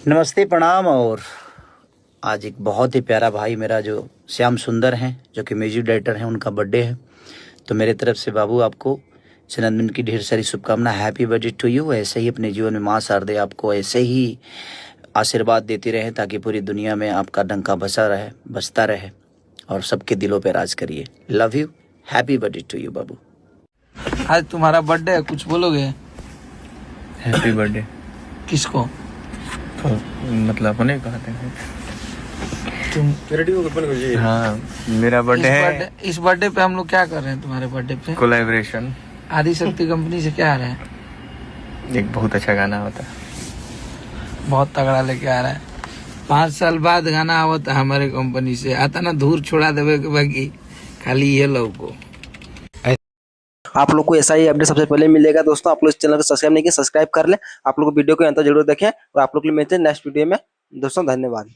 नमस्ते, प्रणाम। और आज एक बहुत ही प्यारा भाई मेरा जो श्याम सुंदर हैं, जो कि म्यूजिक डायरेक्टर हैं, उनका बर्थडे है। तो मेरे तरफ से बाबू आपको जन्मदिन की ढेर सारी शुभकामना। Happy birthday to you. ऐसे ही अपने जीवन में माँ शारदे आपको ऐसे ही आशीर्वाद देती रहे, ताकि पूरी दुनिया में आपका डंका बसता रहे और सबके दिलों पे राज करिए। Love you. Happy birthday to you बाबू। आज तुम्हारा बर्थडे है, कुछ बोलोगे? Happy birthday. किसको? तो मतलब अपने कहते हैं तुम? हाँ, मेरा बर्थडे है। इस बर्थडे पे हम लोग क्या कर रहे हैं तुम्हारे बर्थडे पे? कोलैबोरेशन आदिशक्ति कंपनी से क्या आ रहा है? एक बहुत अच्छा गाना होता है, बहुत तगड़ा लेके आ रहा है। 5 साल बाद गाना आवता है हमारे कंपनी से, आता ना धूर छोड़ा देवे के बाकी खाली ये लोग को। आप लोग को ऐसा ही अपडेट सबसे पहले मिलेगा। दोस्तों, आप लोग इस चैनल को सब्सक्राइब नहीं किया, सब्सक्राइब कर ले। आप लोग वीडियो को अंत जरूर देखें और आप लोग के लिए मिलते हैं नेक्स्ट वीडियो में। दोस्तों, धन्यवाद।